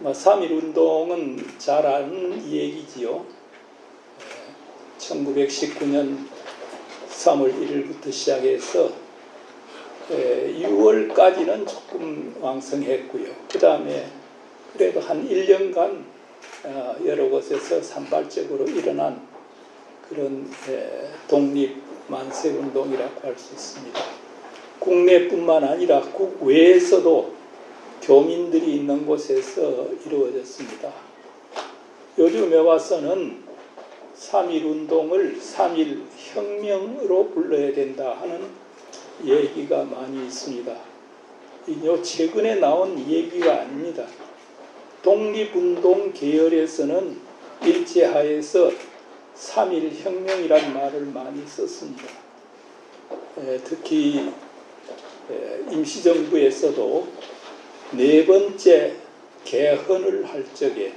3.1 운동은 잘 아는 얘기지요. 1919년 3월 1일부터 시작해서 6월까지는 조금 왕성했고요. 그 다음에 그래도 한 1년간 여러 곳에서 산발적으로 일어난 그런 독립 만세 운동이라고 할 수 있습니다. 국내뿐만 아니라 국외에서도 교민들이 있는 곳에서 이루어졌습니다. 요즘에 와서는 3.1 운동을 3.1 혁명으로 불러야 된다 하는 얘기가 많이 있습니다. 이게 최근에 나온 얘기가 아닙니다. 독립운동 계열에서는 일제하에서 3.1 혁명이란 말을 많이 썼습니다. 특히 임시정부에서도 네 번째 개헌을 할 적에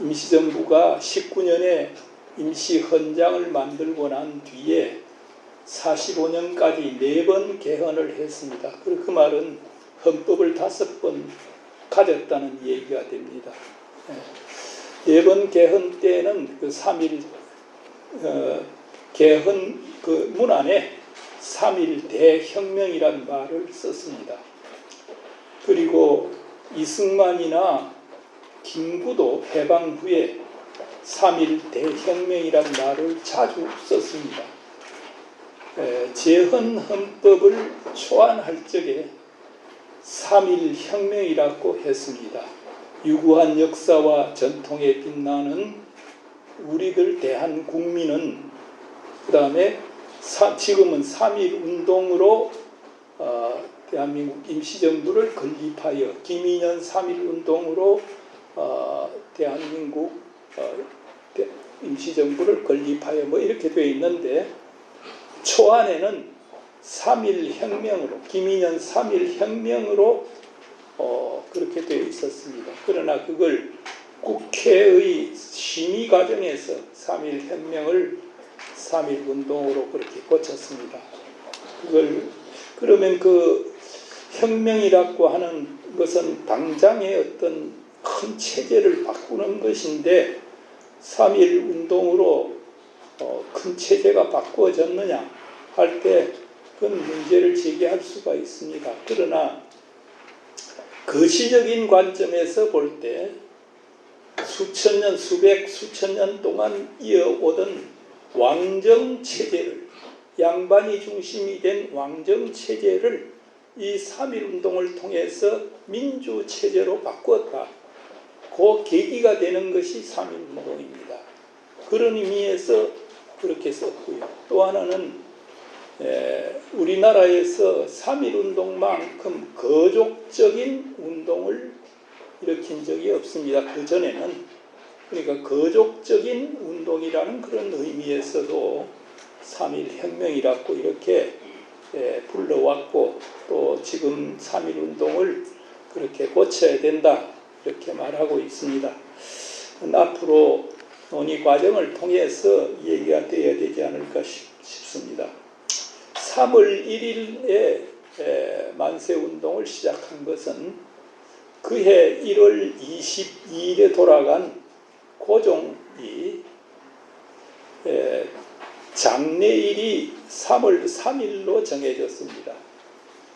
임시정부가 19년에 임시헌장을 만들고 난 뒤에 45년까지 4번 개헌을 했습니다. 그 말은 헌법을 5번 가졌다는 얘기가 됩니다. 4번 개헌 때는 그 3.1 개헌 그 문안에 3.1 대혁명이란 말을 썼습니다. 그리고 이승만이나 김구도 해방 후에 3.1 대혁명이란 말을 자주 썼습니다. 제헌 헌법을 초안할 적에 3.1 혁명이라고 했습니다. 유구한 역사와 전통에 빛나는 우리들 대한국민은 그 다음에 지금은 3.1 운동으로 대한민국 임시정부를 건립하여 김인현 3.1 운동으로 대한민국 임시정부를 건립하여 이렇게 되어 있는데 초안에는 3.1 혁명으로 김인현 3.1 혁명으로 그렇게 되어 있었습니다. 그러나 그걸 국회의 심의 과정에서 3.1 혁명을 3.1 운동으로 그렇게 고쳤습니다. 그러면 그 혁명이라고 하는 것은 당장의 어떤 큰 체제를 바꾸는 것인데 3.1 운동으로 큰 체제가 바꾸어졌느냐 할 때 그건 문제를 제기할 수가 있습니다. 그러나 거시적인 관점에서 볼 때 수천 년, 수천 년 동안 이어오던 왕정체제를 양반이 중심이 된 왕정체제를 이 3.1 운동을 통해서 민주체제로 바꾸었다. 그 계기가 되는 것이 3.1 운동입니다. 그런 의미에서 그렇게 썼고요. 또 하나는 우리나라에서 3.1 운동만큼 거족적인 운동을 일으킨 적이 없습니다. 그전에는. 그러니까 거족적인 운동이라는 그런 의미에서도 3.1 혁명이라고 이렇게 불러왔고 또 지금 3.1 운동을 그렇게 고쳐야 된다 이렇게 말하고 있습니다. 앞으로 논의 과정을 통해서 얘기가 되어야 되지 않을까 싶습니다. 3월 1일에 만세운동을 시작한 것은 그해 1월 22일에 돌아간 고종이 장례일이 3월 3일로 정해졌습니다.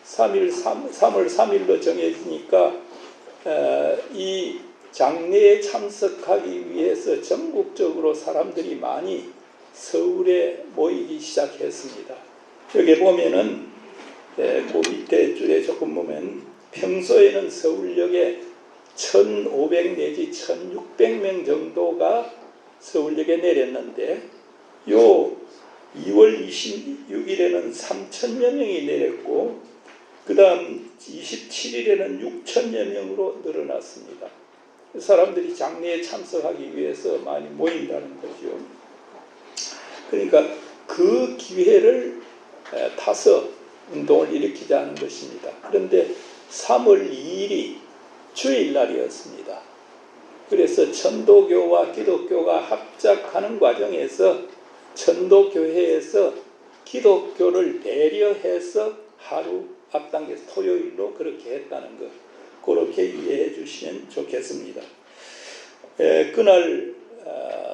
3월 3일로 정해지니까 이 장례에 참석하기 위해서 전국적으로 사람들이 많이 서울에 모이기 시작했습니다. 여기 보면은 그 밑에 줄에 조금 보면 평소에는 서울역에 1,500 내지 1,600명 정도가 서울역에 내렸는데 요 2월 26일에는 3,000여 명이 내렸고 그 다음 27일에는 6,000여 명으로 늘어났습니다. 사람들이 장례에 참석하기 위해서 많이 모인다는 거죠. 그러니까 그 기회를 타서 운동을 일으키자는 것입니다. 그런데 3월 2일이 주일날이었습니다. 그래서 천도교와 기독교가 합작하는 과정에서 천도교회에서 기독교를 배려해서 하루 앞당겨서 토요일로 그렇게 했다는 것. 그렇게 이해해 주시면 좋겠습니다. 그날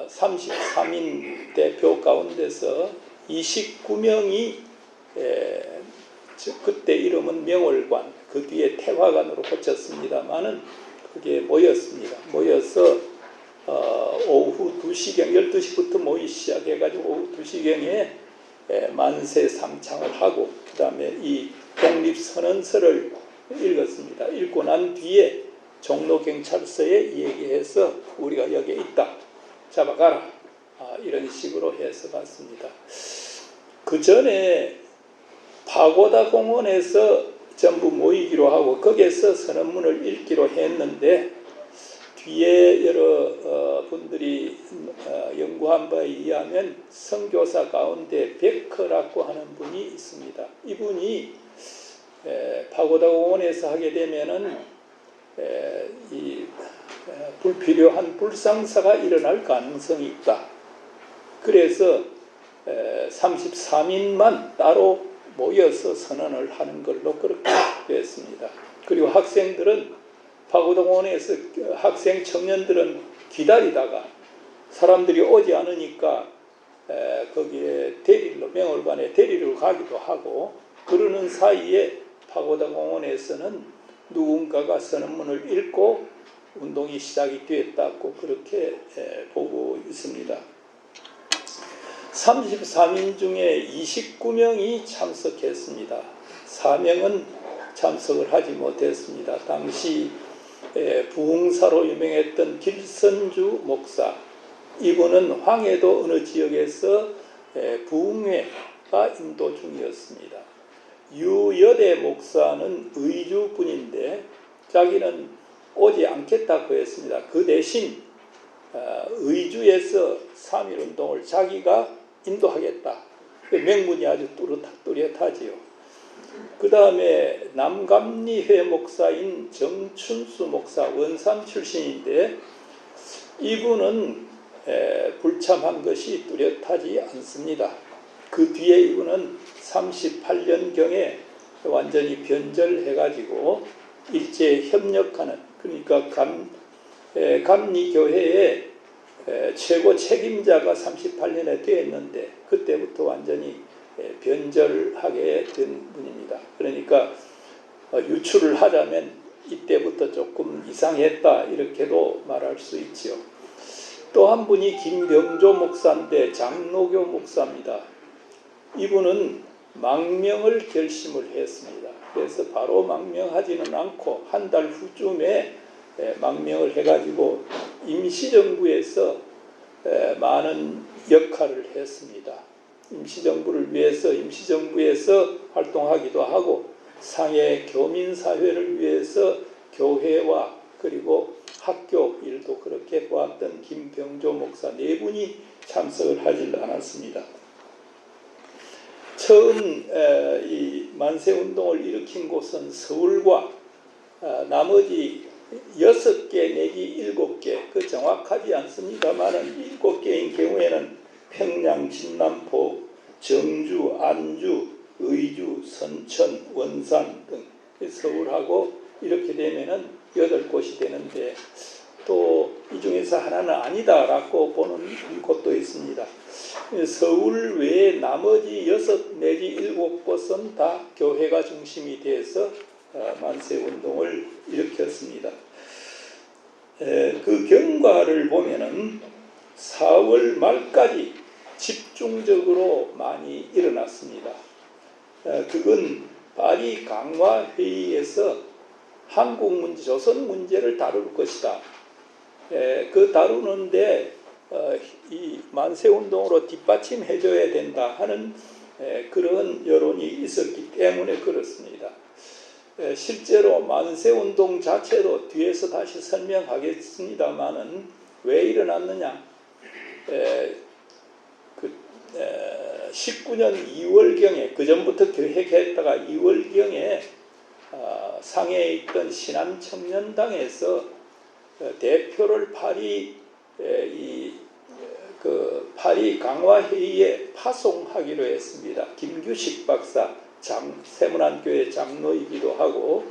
33인 대표 가운데서 29명이 그때 이름은 명월관, 그 뒤에 태화관으로 고쳤습니다만은 그게 모였습니다. 모여서 오후 2시경, 12시부터 모이기 시작해가지고 오후 2시경에 만세 삼창을 하고 그 다음에 이 독립선언서를 읽었습니다. 읽고 난 뒤에 종로경찰서에 얘기해서 우리가 여기에 있다, 잡아가라, 이런 식으로 해서 갔습니다. 그 전에 파고다 공원에서 전부 모이기로 하고 거기에서 선언문을 읽기로 했는데 뒤에 여러 분들이 연구한 바에 의하면 선교사 가운데 베커라고 하는 분이 있습니다. 이분이 파고다 공원에서 하게 되면은 이 불필요한 불상사가 일어날 가능성이 있다. 그래서 33인만 따로 모여서 선언을 하는 걸로 그렇게 됐습니다. 그리고 학생들은 파고다공원에서 학생 청년들은 기다리다가 사람들이 오지 않으니까 거기에 대리로 명월관에 대리로 가기도 하고 그러는 사이에 파고다공원에서는 누군가가 선언문을 읽고 운동이 시작이 되었다고 그렇게 보고 있습니다. 33인 중에 29명이 참석했습니다. 4명은 참석을 하지 못했습니다. 당시 부흥사로 유명했던 길선주 목사, 이분은 황해도 어느 지역에서 부흥회가 인도 중이었습니다. 유여대 목사는 의주 분인데 자기는 오지 않겠다고 했습니다. 그 대신 의주에서 3.1운동을 자기가 인도하겠다. 명분이 아주 뚜렷하지요. 그 다음에 남감리회 목사인 정춘수 목사, 원산 출신인데 이분은 불참한 것이 뚜렷하지 않습니다. 그 뒤에 이분은 38년경에 완전히 변절해가지고 일제 협력하는, 그러니까 감리교회의 최고 책임자가 38년에 되었는데 그때부터 완전히 변절하게 된 분입니다. 그러니까 유추를 하자면 이때부터 조금 이상했다 이렇게도 말할 수 있죠. 또 한 분이 김병조 목사인데 장로교 목사입니다. 이분은 망명을 결심을 했습니다. 그래서 바로 망명하지는 않고 한 달 후쯤에 망명을 해가지고 임시정부에서 많은 역할을 했습니다. 임시정부를 위해서 임시정부에서 활동하기도 하고 상해 교민사회를 위해서 교회와 그리고 학교 일도 그렇게 보았던 김병조 목사 4분이 참석을 하지 않았습니다. 처음 이 만세운동을 일으킨 곳은 서울과 나머지 6개 내지 7개, 그 정확하지 않습니다만은 7개인 경우에는 평양, 진남포, 정주, 안주, 의주, 선천, 원산 등 서울하고 이렇게 되면은 8곳이 되는데 또 이 중에서 하나는 아니다라고 보는 곳도 있습니다. 서울 외에 나머지 6 내지 7곳은 다 교회가 중심이 돼서 만세운동을 일으켰습니다. 그 경과를 보면은 4월 말까지 집중적으로 많이 일어났습니다. 그건 파리 강화회의에서 한국 문제, 조선 문제를 다룰 것이다. 그 다루는데 이 만세운동으로 뒷받침해줘야 된다 하는 그런 여론이 있었기 때문에 그렇습니다. 실제로 만세운동 자체도 뒤에서 다시 설명하겠습니다만은 왜 일어났느냐. 19년 2월경에 그 전부터 계획했다가 2월경에 상해에 있던 신한청년당에서 대표를 파리 강화회의에 파송하기로 했습니다. 김규식 박사, 세문안교회 장로이기도 하고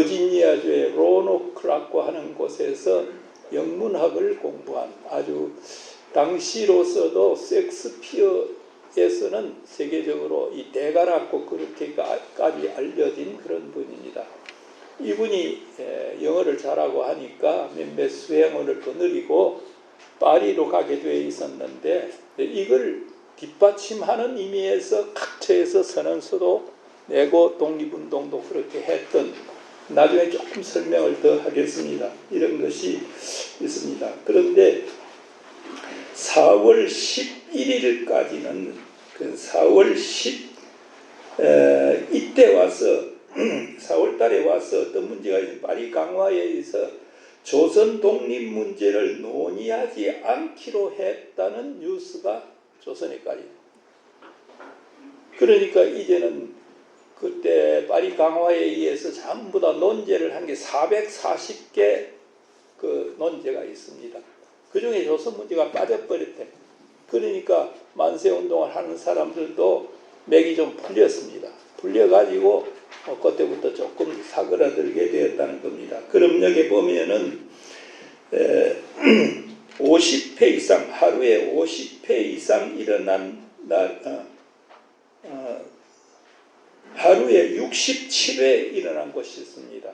버지니아주의 로노크라고 하는 곳에서 영문학을 공부한 아주 당시로서도 섹스피어에서는 세계적으로 이 대가라고 그렇게까지 알려진 그런 분입니다. 이분이 영어를 잘하고 하니까 몇몇 수행원을 거느리고 파리로 가게 되어 있었는데 이걸 뒷받침하는 의미에서 각처에서 선언서도 내고 독립운동도 그렇게 했던, 나중에 조금 설명을 더 하겠습니다. 이런 것이 있습니다. 그런데 4월 11일까지는 그 4월 10 이때 와서 4월 달에 와서 어떤 문제가 있는 파리 강화회에서 조선 독립 문제를 논의하지 않기로 했다는 뉴스가 조선에까지. 그러니까 이제는 그때 파리 강화회에 의해서 전부 다 논제를 한 게 440개 그 논제가 있습니다. 그 중에 조선 문제가 빠져버렸대. 그러니까 만세운동을 하는 사람들도 맥이 좀 풀렸습니다. 풀려가지고 그때부터 조금 사그라들게 되었다는 겁니다. 그럼 여기 보면은 50회 이상, 하루에 50회 이상 일어난 날, 하루에 67회 일어난 곳이 있습니다.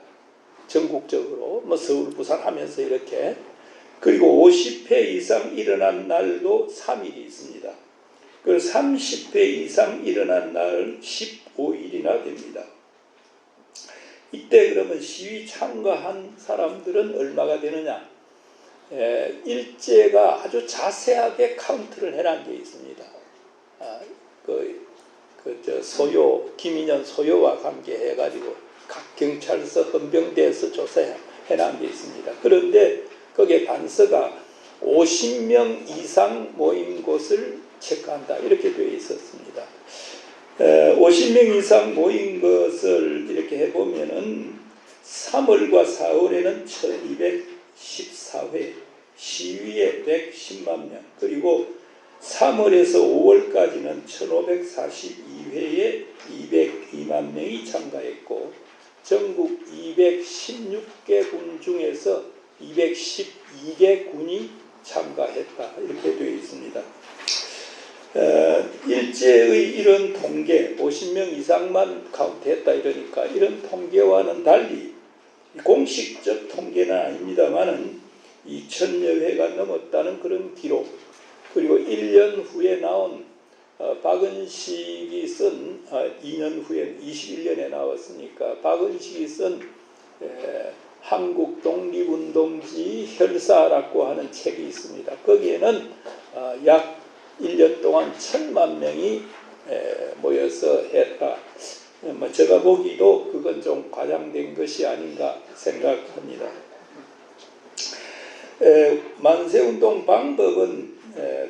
전국적으로 뭐 서울, 부산 하면서 이렇게. 그리고 50회 이상 일어난 날도 3일이 있습니다. 그리고 30회 이상 일어난 날은 15일이나 됩니다. 이때 그러면 시위 참가한 사람들은 얼마가 되느냐? 일제가 아주 자세하게 카운트를 해놓은 게 있습니다. 김인현 소요와 관계해가지고 각 경찰서 헌병대에서 조사해놓은 게 있습니다. 그런데 거기에 단서가 50명 이상 모인 곳을 체크한다, 이렇게 되어 있었습니다. 50명 이상 모인 것을 이렇게 해보면은 3월과 4월에는 1214회, 시위에 110만 명, 그리고 3월에서 5월까지는 1542회에 202만 명이 참가했고, 전국 216개 군 중에서 212개 군이 참가했다, 이렇게 되어 있습니다. 일제의 이런 통계, 50명 이상만 카운트했다 이러니까 이런 통계와는 달리 공식적 통계는 아닙니다만은 2000여 회가 넘었다는 그런 기록, 그리고 1년 후에 나온 박은식이 쓴 2년 후에 21년에 나왔으니까 박은식이 쓴 한국 독립운동지 혈사라고 하는 책이 있습니다. 거기에는 약 1년 동안 1000만 명이 모여서 했다. 제가 보기도 그건 좀 과장된 것이 아닌가 생각합니다. 만세운동 방법은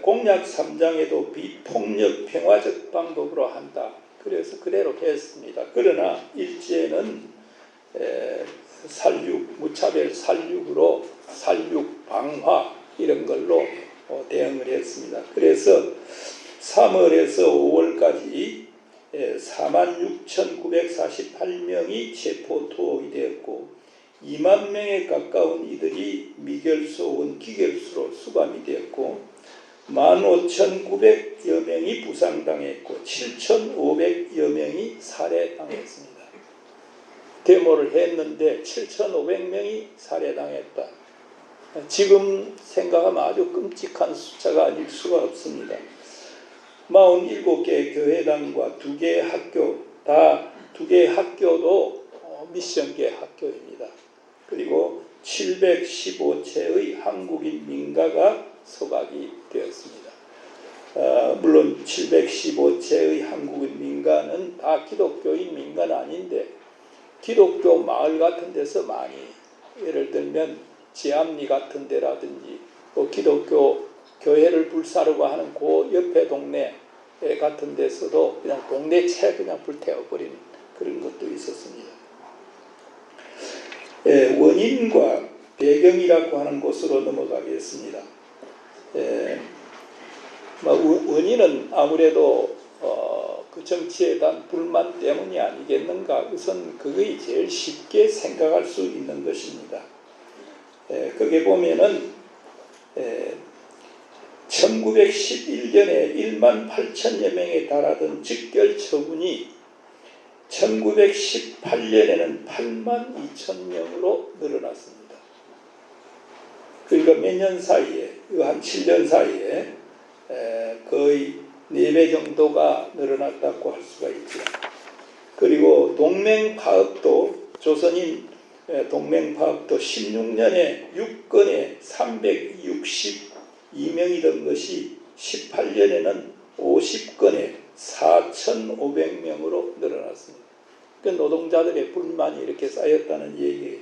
공약 3장에도 비폭력 평화적 방법으로 한다. 그래서 그대로 했습니다. 그러나 일제는 살육, 무차별 살육으로 살육 방화 이런 걸로 대응을 했습니다. 그래서 3월에서 5월까지 46,948명이 체포 투옥이 되었고 2만 명에 가까운 이들이 미결수, 원기결수로 수감이 되었고 15,900여 명이 부상당했고 7,500여 명이 살해당했습니다. 데모를 했는데 7,500명이 살해당했다. 지금 생각하면 아주 끔찍한 숫자가 아닐 수가 없습니다. 47개의 교회당과 2개의 학교, 다 2개의 학교도 미션계 학교입니다. 그리고 715채의 한국인 민가가 소각이 되었습니다. 물론 715채의 한국인 민가는 다 기독교인 민가는 아닌데 기독교 마을 같은 데서 많이, 예를 들면 지암리 같은 데라든지 또 기독교 교회를 불사르고 하는 그 옆에 동네 같은 데서도 그냥 동네 채 그냥 불태워버리는 그런 것도 있었습니다. 원인과 배경이라고 하는 곳으로 넘어가겠습니다. 원인은 아무래도 그 그 정치에 대한 불만 때문이 아니겠는가. 우선 그게 제일 쉽게 생각할 수 있는 것입니다. 거기에 보면은 1911년에 1만 8천여 명에 달하던 즉결 처분이 1918년에는 8만 2천 명으로 늘어났습니다. 그러니까 몇 년 사이에, 한 7년 사이에 거의 4배 정도가 늘어났다고 할 수가 있죠. 그리고 동맹파업도, 조선인 동맹파업도 16년에 6건에 362명이던 것이 18년에는 50건에 4,500명으로 늘어났습니다. 그러니까 노동자들의 불만이 이렇게 쌓였다는 얘기예요.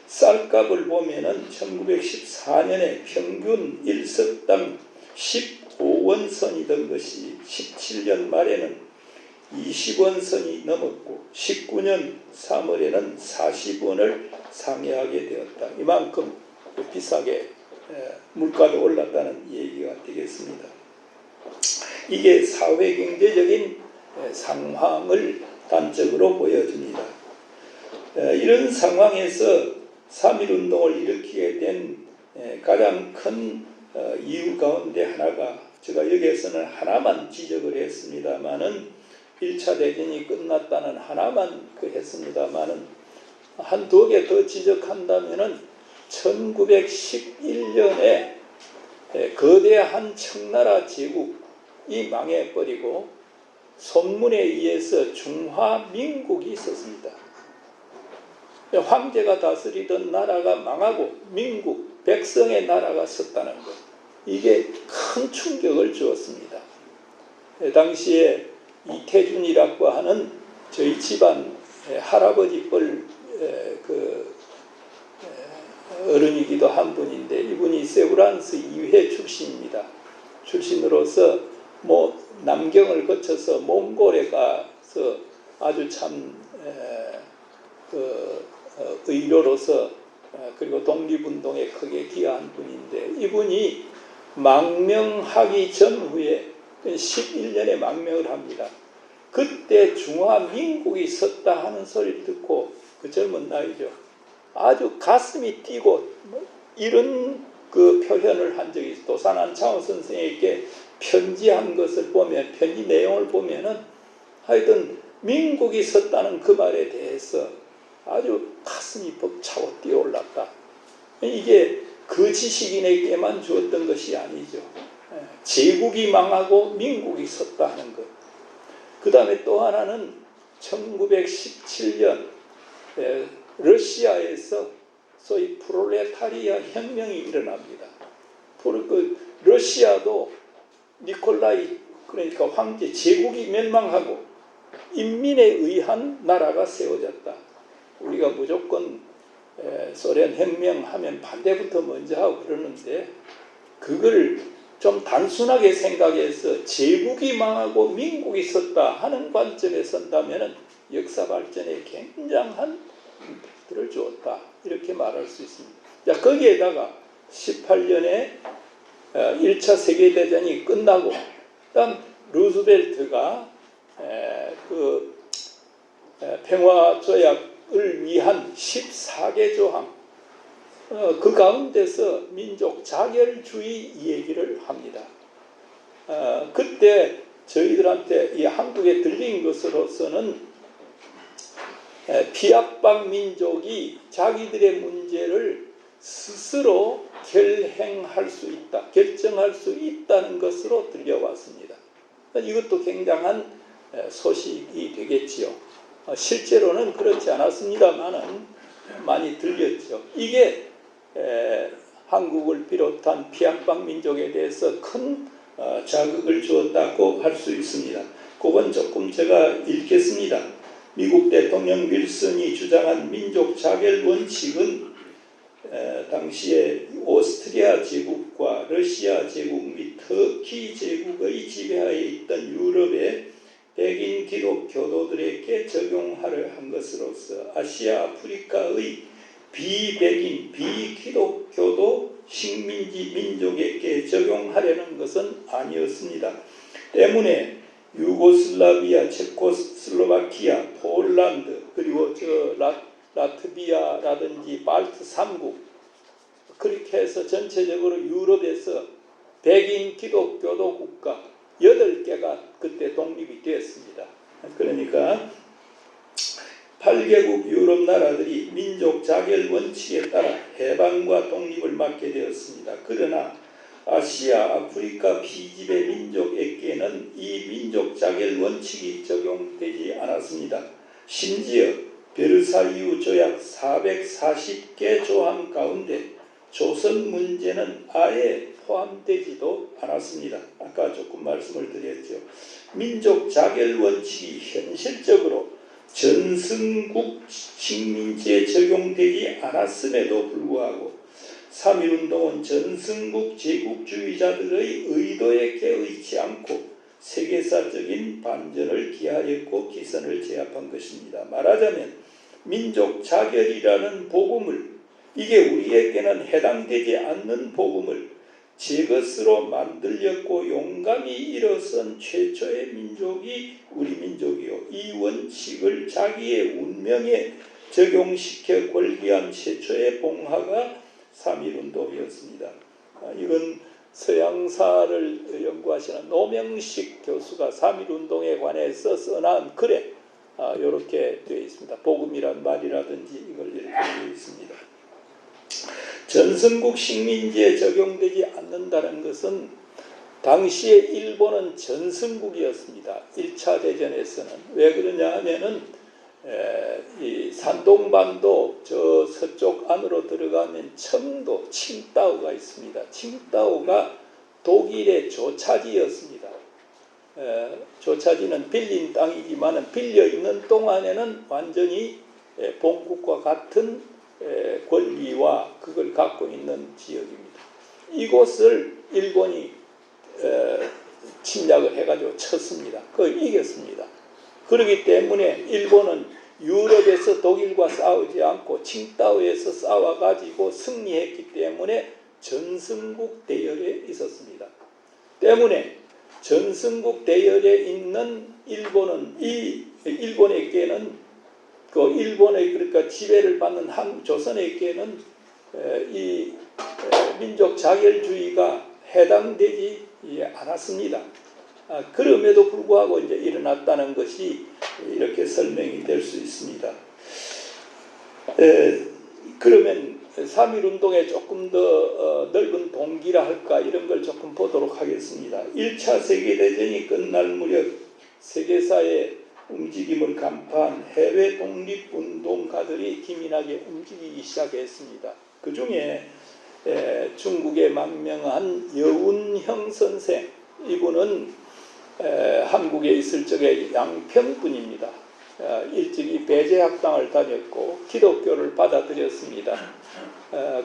쌀값을 보면은 1914년에 평균 1석당 15원선이던 것이 17년 말에는 20원선이 넘었고 19년 3월에는 40원을 상회하게 되었다. 이만큼 비싸게 물가도 올랐다는 얘기가 되겠습니다. 이게 사회경제적인 상황을 단적으로 보여줍니다. 이런 상황에서 3.1운동을 일으키게 된 가장 큰 이유 가운데 하나가, 제가 여기에서는 하나만 지적을 했습니다마는 1차 대전이 끝났다는 하나만 했습니다마는 한두 개 더 지적한다면은 1911년에 거대한 청나라 제국이 망해버리고 손문에 의해서 중화민국이 있었습니다. 황제가 다스리던 나라가 망하고 민국, 백성의 나라가 섰다는 것, 이게 큰 충격을 주었습니다. 당시에 이태준이라고 하는 저희 집안 할아버지 뻘 어른이기도 한 분인데, 이분이 세브란스 2회 출신입니다. 출신으로서 남경을 거쳐서 몽골에 가서 아주 참 의료로서 그리고 독립운동에 크게 기여한 분인데, 이분이 망명하기 전후에 11년에 망명을 합니다. 그때 중화민국이 섰다 하는 소리를 듣고 그 젊은 나이죠, 아주 가슴이 뛰고 이런 표현을 한 적이 있어요. 도산 안창호 선생에게 편지한 것을 보면, 편지 내용을 보면은 하여튼 민국이 섰다는 그 말에 대해서 아주 가슴이 벅차고 뛰어올랐다. 이게 그 지식인에게만 주었던 것이 아니죠. 제국이 망하고 민국이 섰다 하는 것. 그 다음에 또 하나는 1917년 러시아에서 소위 프롤레타리아 혁명이 일어납니다. 러시아도 니콜라이, 그러니까 황제 제국이 멸망하고 인민에 의한 나라가 세워졌다. 우리가 무조건 소련 혁명하면 반대부터 먼저 하고 그러는데, 그걸 좀 단순하게 생각해서 제국이 망하고 민국이 섰다 하는 관점에 선다면 역사 발전에 굉장한 임팩트를 주었다, 이렇게 말할 수 있습니다. 자, 거기에다가 18년에 1차 세계대전이 끝나고, 그다음 루즈벨트가 평화조약을 위한 14개 조항, 그 가운데서 민족 자결주의 얘기를 합니다. 그때 저희들한테 이 한국에 들린 것으로서는 피압방 민족이 자기들의 문제를 스스로 결정할 수 있다는 것으로 들려왔습니다. 이것도 굉장한 소식이 되겠지요. 실제로는 그렇지 않았습니다만은 많이 들렸죠. 이게 한국을 비롯한 피압방 민족에 대해서 큰 자극을 주었다고 할 수 있습니다. 그건 조금 제가 읽겠습니다. 미국 대통령 윌슨이 주장한 민족 자결 원칙은 당시에 오스트리아 제국과 러시아 제국 및 터키 제국의 지배하에 있던 유럽의 백인 기독 교도들에게 적용하려 한 것으로서 아시아 아프리카의 비백인 비기독 교도 식민지 민족에게 적용하려는 것은 아니었습니다. 때문에 유고슬라비아, 체코슬로바키아, 폴란드, 그리고 라트비아라든지 발트 3국, 그렇게 해서 전체적으로 유럽에서 백인 기독교도 국가 8개가 그때 독립이 되었습니다. 그러니까 8개국 유럽 나라들이 민족 자결 원칙에 따라 해방과 독립을 맞게 되었습니다. 그러나 아시아, 아프리카 피지배 민족에게는 이 민족 자결 원칙이 적용되지 않았습니다. 심지어 베르사유 조약 440개 조항 가운데 조선 문제는 아예 포함되지도 않았습니다. 아까 조금 말씀을 드렸죠. 민족 자결 원칙이 현실적으로 전승국 식민지에 적용되지 않았음에도 불구하고 3.1운동은 전승국 제국주의자들의 의도에 개의치 않고 세계사적인 반전을 기하였고 기선을 제압한 것입니다. 말하자면 민족 자결이라는 복음을, 이게 우리에게는 해당되지 않는 복음을 제 것으로 만들렸고 용감히 일어선 최초의 민족이 우리 민족이요, 이 원칙을 자기의 운명에 적용시켜 권리한 최초의 봉화가 3.1운동이었습니다. 이건 서양사를 연구하시는 노명식 교수가 3.1운동에 관해서 써놓은 글에 이렇게 되어 있습니다. 복음이란 말이라든지 이걸 이렇게 되어 있습니다. 전승국 식민지에 적용되지 않는다는 것은 당시에 일본은 전승국이었습니다. 1차 대전에서는. 왜 그러냐 하면은 이 산동반도 저 서쪽 안으로 들어가면 청도, 칭다오가 있습니다. 칭다오가 독일의 조차지였습니다. 조차지는 빌린 땅이지만 빌려 있는 동안에는 완전히 본국과 같은 권리와 그걸 갖고 있는 지역입니다. 이곳을 일본이 침략을 해가지고 쳤습니다. 그걸 이겼습니다. 그렇기 때문에 일본은 유럽에서 독일과 싸우지 않고 칭다오에서 싸워가지고 승리했기 때문에 전승국 대열에 있었습니다. 때문에 전승국 대열에 있는 일본은 이 일본에게는 그 일본의 그러니까 지배를 받는 조선에게는 이 민족 자결주의가 해당되지 않았습니다. 그럼에도 불구하고 이제 일어났다는 것이 이렇게 설명이 될 수 있습니다. 그러면 3.1운동에 조금 더 넓은 동기라 할까 이런 걸 조금 보도록 하겠습니다. 1차 세계대전이 끝날 무렵 세계사의 움직임을 간파한 해외 독립운동가들이 기민하게 움직이기 시작했습니다. 그 중에 중국에 망명한 여운형 선생, 이분은 한국에 있을 적에 양평군입니다. 일찍이 배제학당을 다녔고 기독교를 받아들였습니다.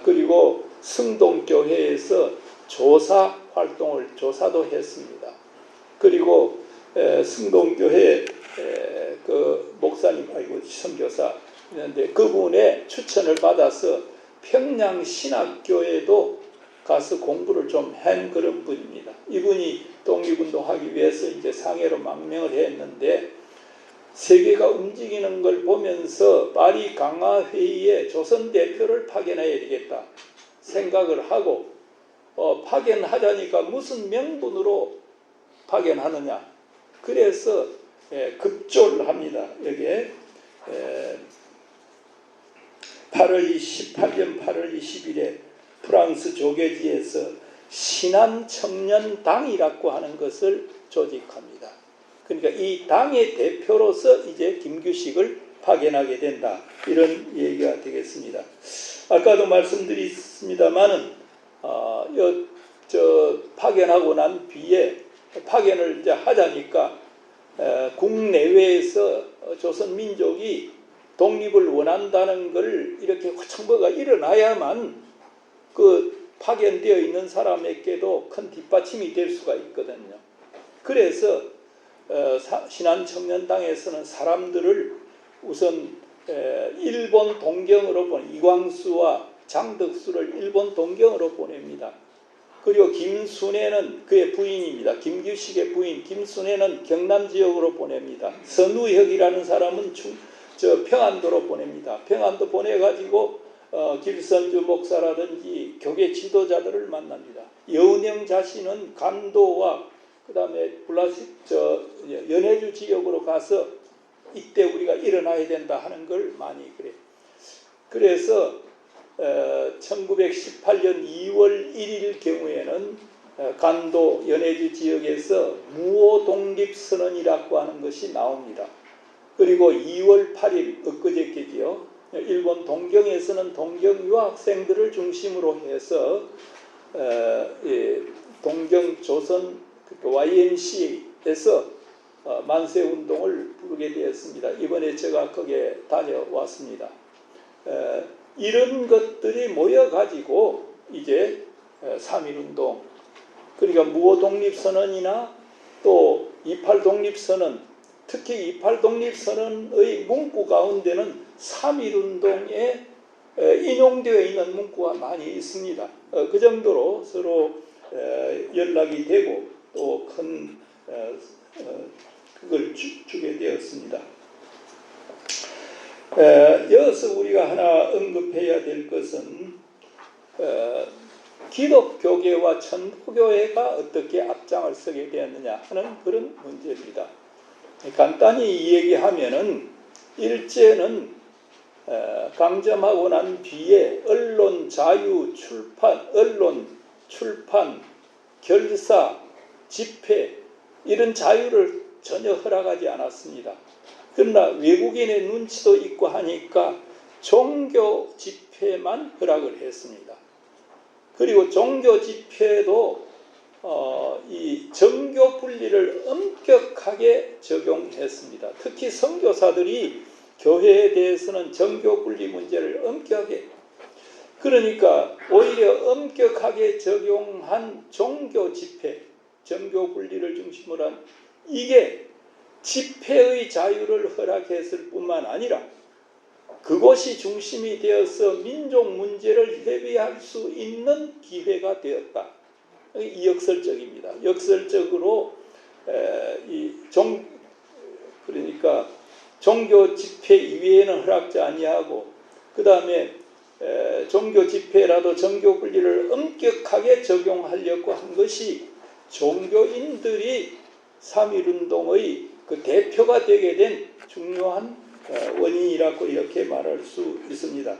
그리고 승동교회에서 조사도 했습니다. 그리고 승동교회 그 목사님, 선교사인데 그분의 추천을 받아서 평양 신학교에도 가서 공부를 좀 한 그런 분입니다. 이분이 독립운동하기 위해서 이제 상해로 망명을 했는데 세계가 움직이는 걸 보면서 파리 강화회의에 조선 대표를 파견해야 되겠다 생각을 하고 파견하자니까 무슨 명분으로 파견하느냐. 그래서 급조를 합니다. 여기에 18년 8월 20일에 프랑스 조계지에서 신한청년당이라고 하는 것을 조직합니다. 그러니까 이 당의 대표로서 이제 김규식을 파견하게 된다. 이런 얘기가 되겠습니다. 아까도 말씀드렸습니다만은 파견하고 난 뒤에 파견을 이제 하자니까 국내외에서 조선 민족이 독립을 원한다는 것을 이렇게 청보가 일어나야만 그 파견되어 있는 사람에게도 큰 뒷받침이 될 수가 있거든요. 그래서 신한청년당에서는 사람들을 우선 일본 동경으로 이광수와 장덕수를 일본 동경으로 보냅니다. 그리고 김순애는 그의 부인입니다. 김규식의 부인 김순애는 경남 지역으로 보냅니다. 선우혁이라는 사람은 평안도로 보냅니다. 평안도 보내가지고 길선주 목사라든지 교계 지도자들을 만납니다. 여운형 자신은 간도와 그 다음에 연해주 지역으로 가서 이때 우리가 일어나야 된다 하는 걸 많이 그래요. 그래서 1918년 2월 1일 경우에는 간도 연해주 지역에서 무오독립선언이라고 하는 것이 나옵니다. 그리고 2월 8일 엊그저께지요. 일본 동경에서는 동경 유학생들을 중심으로 해서 동경 조선 YMCA에서 만세운동을 부르게 되었습니다. 이번에 제가 거기에 다녀왔습니다. 이런 것들이 모여가지고 이제 3.1운동, 그러니까 무오독립선언이나 또 28독립선언, 특히 28독립선언의 문구 가운데는 3.1운동에 인용되어 있는 문구가 많이 있습니다. 그 정도로 서로 연락이 되고 또 큰 그걸 주게 되었습니다. 여기서 우리가 하나 언급해야 될 것은 기독교계와 천부교회가 어떻게 앞장을 서게 되었느냐 하는 그런 문제입니다. 간단히 얘기하면은 일제는 강점하고 난 뒤에 언론 자유, 언론, 출판, 결사, 집회 이런 자유를 전혀 허락하지 않았습니다. 그러나 외국인의 눈치도 있고 하니까 종교 집회만 허락을 했습니다. 그리고 종교 집회도 이 정교 분리를 엄격하게 적용했습니다. 특히 선교사들이 교회에 대해서는 정교 분리 문제를 엄격하게, 그러니까 오히려 엄격하게 적용한 종교 집회, 정교 분리를 중심으로 한 이게 집회의 자유를 허락했을 뿐만 아니라 그것이 중심이 되어서 민족 문제를 협의할 수 있는 기회가 되었다. 이 역설적입니다. 역설적으로 그러니까 종교 집회 이외에는 허락지 아니하고 그 다음에 종교 집회라도 정교 분리를 엄격하게 적용하려고 한 것이 종교인들이 3.1운동의 그 대표가 되게 된 중요한 원인이라고 이렇게 말할 수 있습니다.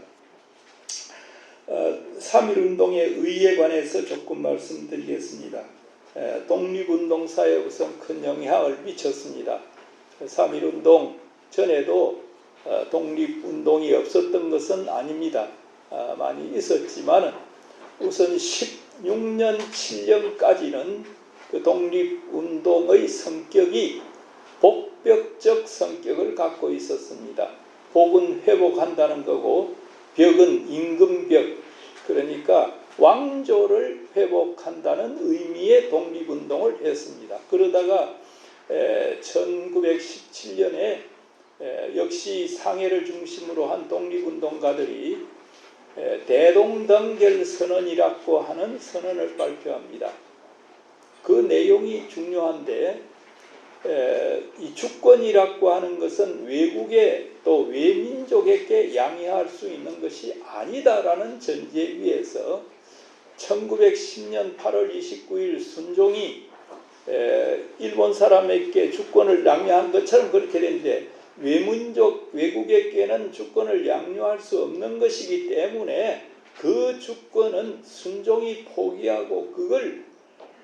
3.1운동의 의의에 관해서 조금 말씀드리겠습니다. 독립운동사에 우선 큰 영향을 미쳤습니다. 3.1운동 전에도 독립운동이 없었던 것은 아닙니다. 많이 있었지만 우선 16년, 7년까지는 그 독립운동의 성격이 복벽적 성격을 갖고 있었습니다. 복은 회복한다는 거고 벽은 임금벽, 그러니까 왕조를 회복한다는 의미의 독립운동을 했습니다. 그러다가 1917년에 역시 상해를 중심으로 한 독립운동가들이 대동단결선언이라고 하는 선언을 발표합니다. 그 내용이 중요한데 이 주권이라고 하는 것은 외국에 또 외민족에게 양해할 수 있는 것이 아니다라는 전제 위에서 1910년 8월 29일 순종이 일본 사람에게 주권을 양요한 것처럼 그렇게 되는데 외민족 외국에게는 주권을 양요할 수 없는 것이기 때문에 그 주권은 순종이 포기하고 그걸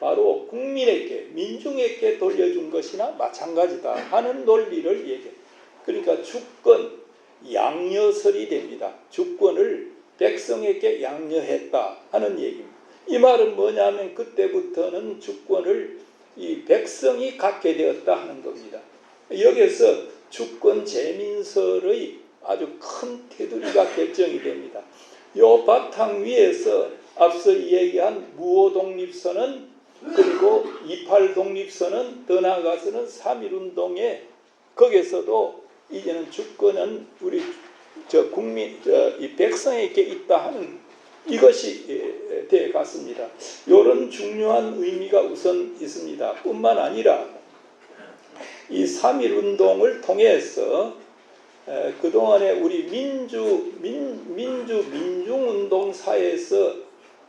바로 국민에게 민중에게 돌려준 것이나 마찬가지다 하는 논리를 얘기해요. 그러니까 주권 양녀설이 됩니다. 주권을 백성에게 양녀했다 하는 얘기입니다. 이 말은 뭐냐면 그때부터는 주권을 이 백성이 갖게 되었다 하는 겁니다. 여기서 주권 재민설의 아주 큰 테두리가 결정이 됩니다. 이 바탕 위에서 앞서 얘기한 무오독립선언 그리고 28독립선언 더 나아가서는 3.1운동에 거기에서도 이제는 주권은 우리 국민 이 백성에게 있다 하는 이것이 되어 갔습니다. 이런 중요한 의미가 우선 있습니다. 뿐만 아니라 이 3.1운동을 통해서 그동안에 우리 민중운동사에서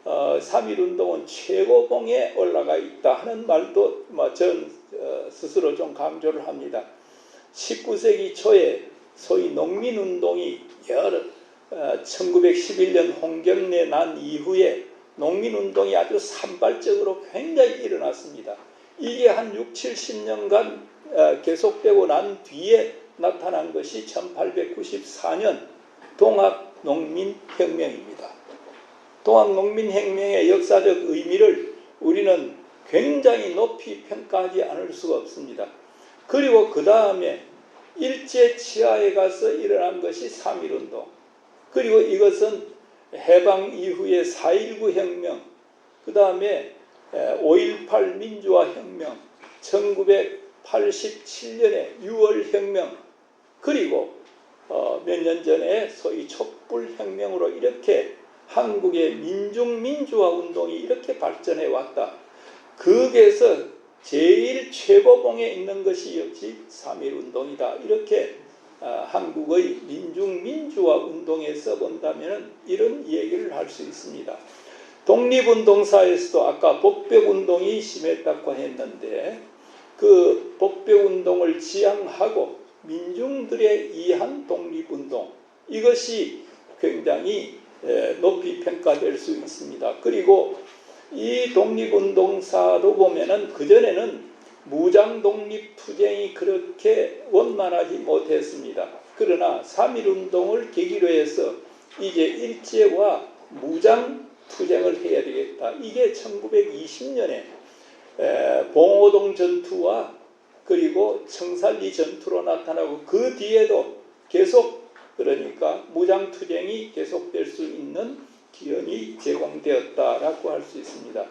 3.1운동은 최고봉에 올라가 있다 하는 말도 전 스스로 좀 강조를 합니다. 19세기 초에 소위 농민운동이 1911년 홍경래 난 이후에 농민운동이 아주 산발적으로 굉장히 일어났습니다. 이게 한 6, 70년간 계속되고 난 뒤에 나타난 것이 1894년 동학농민혁명입니다. 동학농민혁명의 역사적 의미를 우리는 굉장히 높이 평가하지 않을 수가 없습니다. 그리고 그 다음에 일제치하에 가서 일어난 것이 3.1운동, 그리고 이것은 해방 이후에 4.19 혁명, 그 다음에 5.18 민주화혁명, 1987년에 6월 혁명, 그리고 몇 년 전에 소위 촛불혁명으로 이렇게 한국의 민중민주화 운동이 이렇게 발전해 왔다. 거기에서 제일 최고봉에 있는 것이 역시 3.1운동이다. 이렇게 한국의 민중민주화 운동에서 본다면 이런 얘기를 할 수 있습니다. 독립운동사에서도 아까 복벽운동이 심했다고 했는데 그 복벽운동을 지향하고 민중들의 이한 독립운동, 이것이 굉장히 높이 평가될 수 있습니다. 그리고 이 독립운동사도 보면은 그전에는 무장독립투쟁이 그렇게 원만하지 못했습니다. 그러나 3.1운동을 계기로 해서 이제 일제와 무장투쟁을 해야 되겠다. 이게 1920년에 봉오동 전투와 그리고 청산리 전투로 나타나고 그 뒤에도 계속 그러니까 무장투쟁이 계속될 수 있는 기원이 제공되었다라고 할 수 있습니다.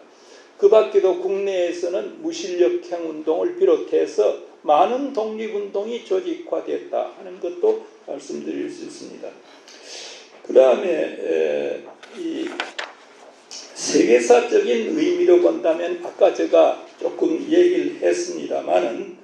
그 밖에도 국내에서는 무실력형 운동을 비롯해서 많은 독립운동이 조직화됐다 하는 것도 말씀드릴 수 있습니다. 그 다음에 이 세계사적인 의미로 본다면 아까 제가 조금 얘기를 했습니다마는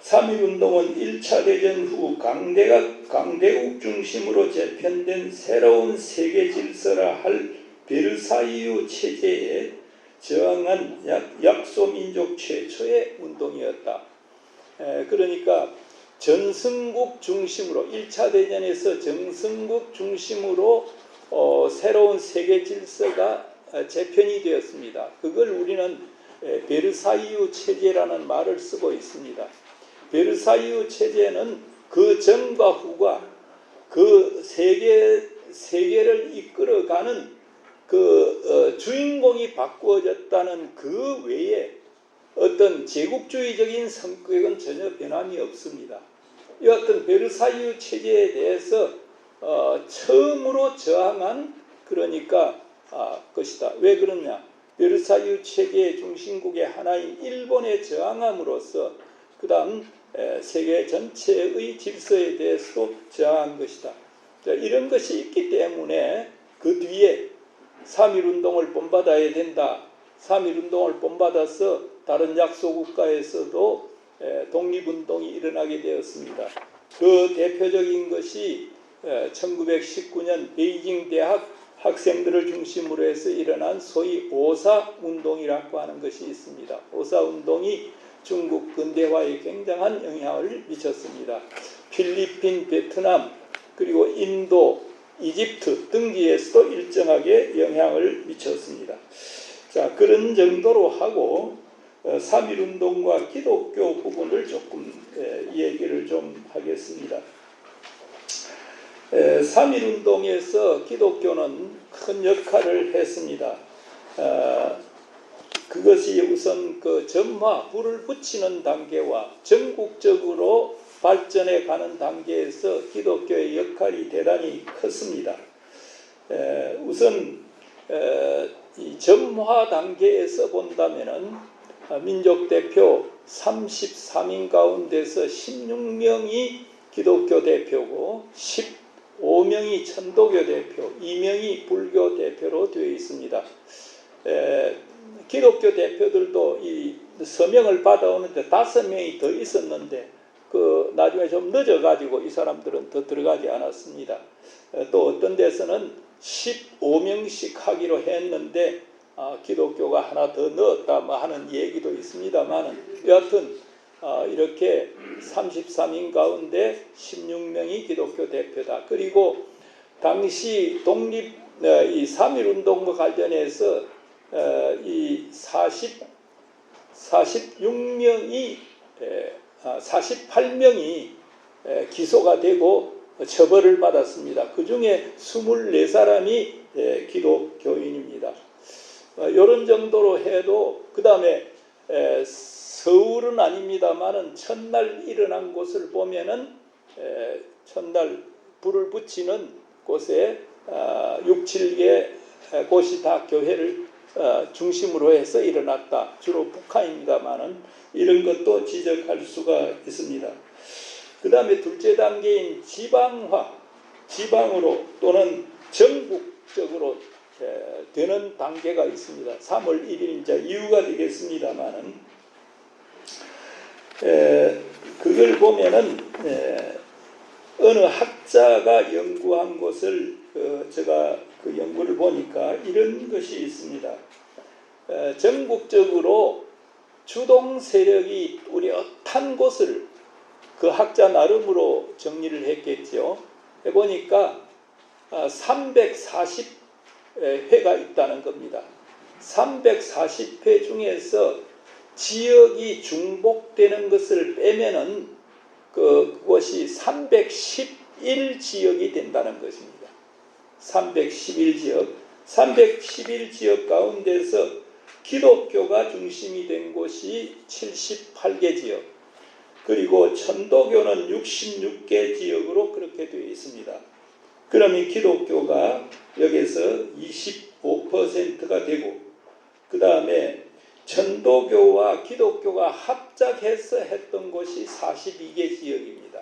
3.1운동은 1차 대전 후 강대국 중심으로 재편된 새로운 세계 질서라 할 베르사유 체제에 저항한 약소민족 최초의 운동이었다. 그러니까 전승국 중심으로 1차 대전에서 전승국 중심으로 새로운 세계 질서가 재편이 되었습니다. 그걸 우리는 베르사유 체제라는 말을 쓰고 있습니다. 베르사유 체제는 그 전과 후가 그 세계를 이끌어가는 그 주인공이 바꾸어졌다는 그 외에 어떤 제국주의적인 성격은 전혀 변함이 없습니다. 이 어떤 베르사유 체제에 대해서 처음으로 저항한 그러니까 것이다. 왜 그러냐? 베르사유 체제의 중심국의 하나인 일본에 저항함으로써 그 다음 세계 전체의 질서에 대해서도 저항한 것이다. 이런 것이 있기 때문에 그 뒤에 3.1운동을 본받아야 된다. 3.1운동을 본받아서 다른 약소국가에서도 독립운동이 일어나게 되었습니다. 그 대표적인 것이 1919년 베이징 대학 학생들을 중심으로 해서 일어난 소위 오사운동이라고 하는 것이 있습니다. 오사운동이 중국 근대화에 굉장한 영향을 미쳤습니다. 필리핀, 베트남, 그리고 인도, 이집트 등지에서도 일정하게 영향을 미쳤습니다. 자, 그런 정도로 하고 3.1운동과 기독교 부분을 조금 얘기를 좀 하겠습니다. 3.1운동에서 기독교는 큰 역할을 했습니다. 그것이 우선 그 점화, 불을 붙이는 단계와 전국적으로 발전해 가는 단계에서 기독교의 역할이 대단히 컸습니다. 우선 이 점화 단계에서 본다면은 민족 대표 33인 가운데서 16명이 기독교 대표고 5명이 천도교 대표, 2명이 불교 대표로 되어 있습니다. 기독교 대표들도 이 서명을 받아오는데 5명이 더 있었는데 나중에 좀 늦어가지고 이 사람들은 더 들어가지 않았습니다. 또 어떤 데서는 15명씩 하기로 했는데 기독교가 하나 더 넣었다 하는 얘기도 있습니다만 여하튼 이렇게 33인 가운데 16명이 기독교 대표다. 그리고 당시 독립 이 3.1운동과 관련해서 이 46명이 48명이 기소가 되고 처벌을 받았습니다. 그 중에 24사람이 기독교인입니다. 이런 정도로 해도 그 다음에 서울은 아닙니다만은 첫날 일어난 곳을 보면은 첫날 불을 붙이는 곳에 6, 7개 곳이 다 교회를 중심으로 해서 일어났다. 주로 북한입니다만은 이런 것도 지적할 수가 있습니다. 그 다음에 둘째 단계인 지방으로 또는 전국적으로 되는 단계가 있습니다. 3월 1일 이제 이유가 되겠습니다만은 그걸 보면은 어느 학자가 연구한 것을 제가 그 연구를 보니까 이런 것이 있습니다. 전국적으로 주동 세력이 뚜렷한 곳을 그 학자 나름으로 정리를 했겠죠. 해보니까 340회가 있다는 겁니다. 340회 중에서 지역이 중복되는 것을 빼면은 그것이 311지역이 된다는 것입니다. 311지역. 311지역 가운데서 기독교가 중심이 된 곳이 78개 지역, 그리고 천도교는 66개 지역으로 그렇게 되어 있습니다. 그러면 기독교가 여기서 25%가 되고, 그 다음에 천도교와 기독교가 합작해서 했던 곳이 42개 지역입니다.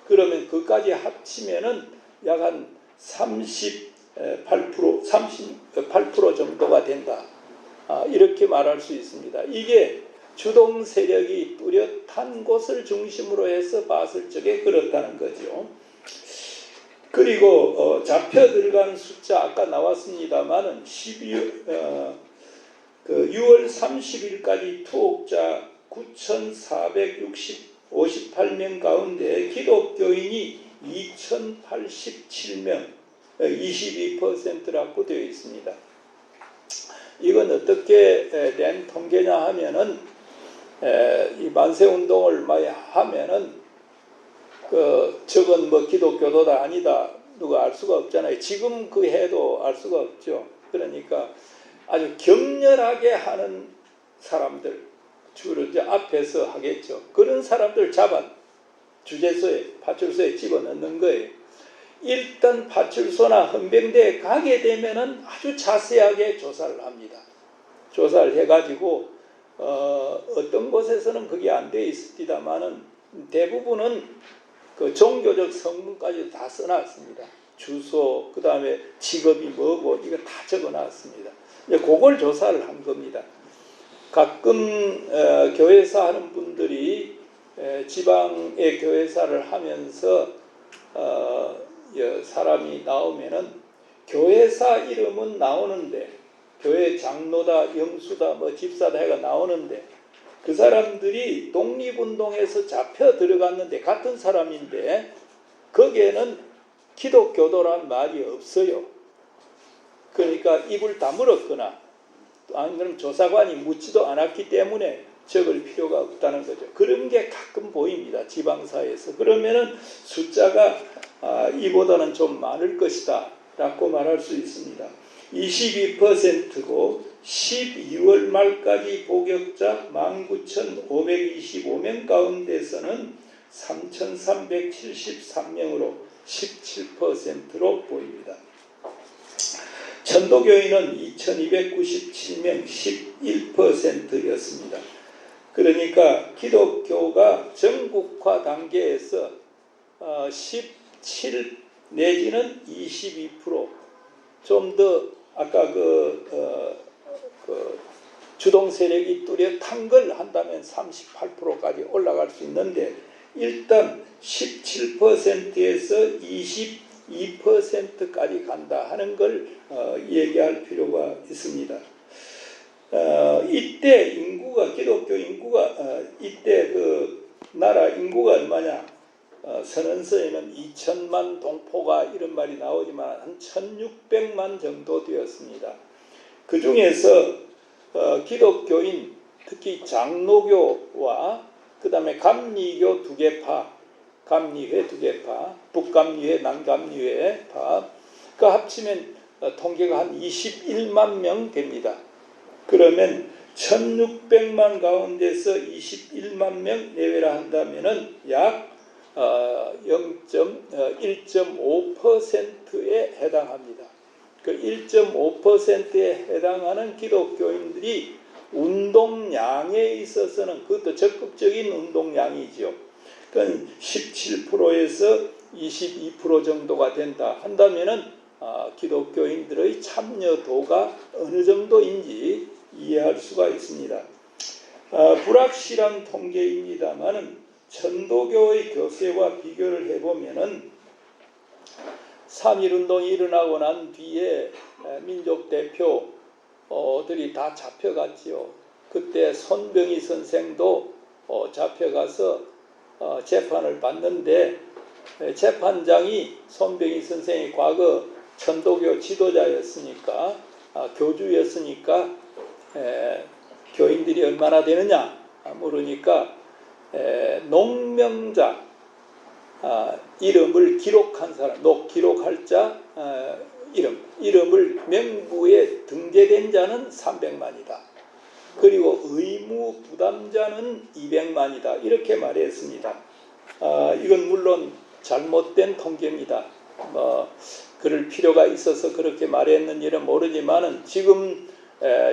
그러면 그까지 합치면은 약 한 38% 정도가 된다. 이렇게 말할 수 있습니다. 이게 주동 세력이 뚜렷한 곳을 중심으로 해서 봤을 적에 그렇다는 거죠. 그리고 잡혀 들어간 숫자 아까 나왔습니다만은 6월 30일까지 투옥자 9,458명 가운데 기독교인이 2,087명, 22%라고 되어 있습니다. 이건 어떻게 된 통계냐 하면은 이 만세운동을 많이 하면은 저건 뭐 기독교도다 아니다 누가 알 수가 없잖아요. 지금 그 해도 알 수가 없죠. 그러니까 아주 격렬하게 하는 사람들 주로 이제 앞에서 하겠죠. 그런 사람들 잡아 주재소에 파출소에 집어넣는 거예요. 일단 파출소나 헌병대에 가게 되면은 아주 자세하게 조사를 합니다. 조사를 해가지고 어떤 곳에서는 그게 안 돼 있습니다만은 대부분은 그 종교적 성분까지 다 써놨습니다. 주소, 그 다음에 직업이 뭐고 이거 다 적어놨습니다. 그걸 조사를 한 겁니다. 가끔 교회사 하는 분들이 지방의 교회사를 하면서 사람이 나오면은 교회사 이름은 나오는데 교회 장로다, 영수다, 뭐 집사다 해가 나오는데 그 사람들이 독립운동에서 잡혀 들어갔는데 같은 사람인데 거기에는 기독교도란 말이 없어요. 그러니까 입을 다물었거나 안 그러면 조사관이 묻지도 않았기 때문에 적을 필요가 없다는 거죠. 그런 게 가끔 보입니다. 지방사회에서. 그러면은 숫자가 이보다는 좀 많을 것이다 라고 말할 수 있습니다. 22%고 12월 말까지 복역자 19,525명 가운데서는 3,373명으로 17%로 보입니다. 천도교인은 2,297명 11%였습니다. 그러니까 기독교가 전국화 단계에서 내지는 22%, 좀 더 아까 주동 세력이 뚜렷한 걸 한다면 38%까지 올라갈 수 있는데, 일단 17%에서 22%까지 간다 하는 걸 얘기할 필요가 있습니다. 이때 인구가, 기독교 인구가 이때 그 나라 인구가 얼마냐? 선언서에는 2천만 동포가 이런 말이 나오지만 한 1600만 정도 되었습니다. 그 중에서 기독교인, 특히 장로교와 그 다음에 감리교 두 개파, 감리회 두 개파, 북감리회, 남감리회파, 그 합치면 통계가 한 21만 명 됩니다. 그러면 1600만 가운데서 21만 명 내외라 한다면은 약 1.5%에 해당합니다. 그 1.5%에 해당하는 기독교인들이 운동량에 있어서는, 그것도 적극적인 운동량이죠. 그러니까 17%에서 22% 정도가 된다 한다면은 기독교인들의 참여도가 어느 정도인지 이해할 수가 있습니다. 불확실한 통계입니다만은 천도교의 교세와 비교를 해보면은 3.1운동이 일어나고 난 뒤에 민족 대표들이 다 잡혀갔지요. 그때 손병희 선생도 잡혀가서 재판을 받는데, 재판장이 손병희 선생이 과거 천도교 지도자였으니까, 교주였으니까 교인들이 얼마나 되느냐 물으니까 농명자, 이름을 기록한 사람, 기록할 자 이름을 명부에 등재된 자는 300만이다. 그리고 의무 부담자는 200만이다. 이렇게 말했습니다. 이건 물론 잘못된 통계입니다. 그럴 필요가 있어서 그렇게 말했는지는 모르지만은 지금